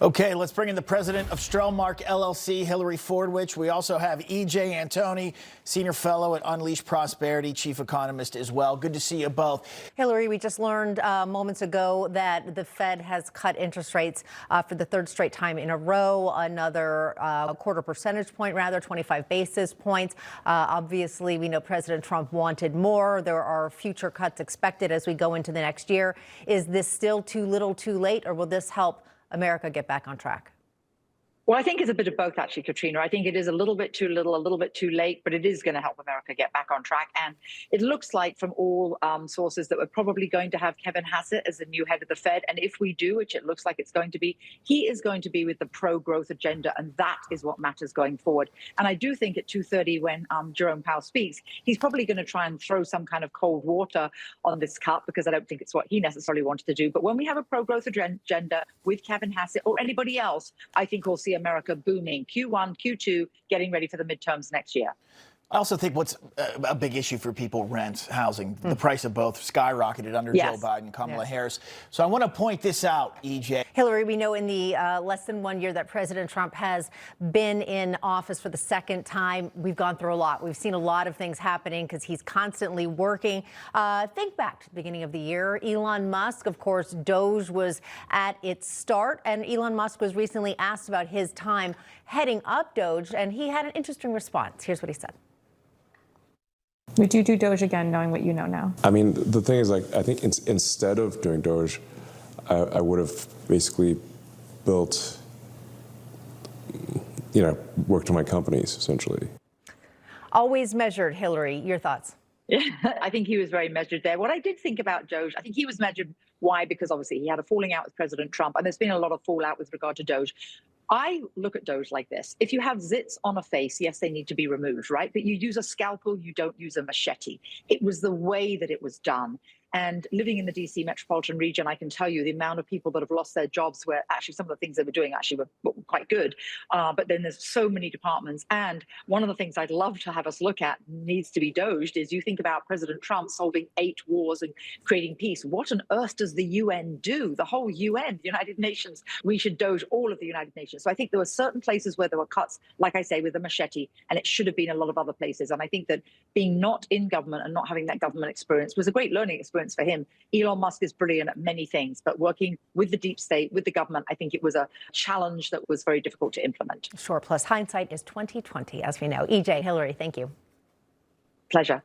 Okay, let's bring in the president of Strellmark LLC, Hillary Fordwich. We also have E.J. Antoni, senior fellow at Unleash Prosperity, chief economist as well. Good to see you both. Hillary, we just learned moments ago that the Fed has cut interest rates for the third straight time in a row, another quarter percentage point, rather 25 basis points. Obviously, we know President Trump wanted more. There are future cuts expected as we go into the next year. Is this still too little, too late, or will this help America get back on track? Well, I think it's a bit of both, actually, Katrina. I think it is a little bit too little, a little bit too late, but it is going to help America get back on track. And it looks like from all sources that we're probably going to have Kevin Hassett as the new head of the Fed. And if we do, which it looks like it's going to be, he is going to be with the pro-growth agenda. And that is what matters going forward. And I do think at 2:30, when Jerome Powell speaks, he's probably going to try and throw some kind of cold water on this cut, because I don't think it's what he necessarily wanted to do. But when we have a pro-growth agenda with Kevin Hassett or anybody else, I think we'll see America booming Q1, Q2, getting ready for the midterms next year. I also think what's a big issue for people, rent, housing, the price of both skyrocketed under Joe Biden, Kamala Harris. So I want to point this out, EJ. Hillary, we know in the less than 1 year that President Trump has been in office for the second time, we've gone through a lot. We've seen a lot of things happening because he's constantly working. Think back to the beginning of the year. Elon Musk, of course, Doge was at its start, and Elon Musk was recently asked about his time heading up Doge, and he had an interesting response. Here's what he said. Would you do Doge again, knowing what you know now? I mean, the thing is, like, I think instead of doing Doge, I would have basically built, worked on my companies, essentially. Always measured, Hillary. Your thoughts? Yeah, I think he was very measured there. What I did think about Doge, I think he was measured. Why? Because obviously he had a falling out with President Trump, and there's been a lot of fallout with regard to Doge. I look at Doge like this. If you have zits on a face, yes, they need to be removed, right? But you use a scalpel, you don't use a machete. It was the way that it was done. And living in the DC metropolitan region, I can tell you the amount of people that have lost their jobs, where actually some of the things they were doing actually were quite good. But then there's so many departments. And one of the things I'd love to have us look at needs to be Doged is, you think about President Trump solving 8 wars and creating peace. What on earth does the UN do? The whole UN, the United Nations. We should Doge all of the United Nations. So I think there were certain places where there were cuts, like I say, with a machete, and it should have been a lot of other places. And I think that being not in government and not having that government experience was a great learning experience for him. Elon Musk is brilliant at many things, but working with the deep state, with the government, I think it was a challenge that was very difficult to implement. Sure. Plus hindsight is 20/20, as we know. EJ, Hillary, thank you. Pleasure.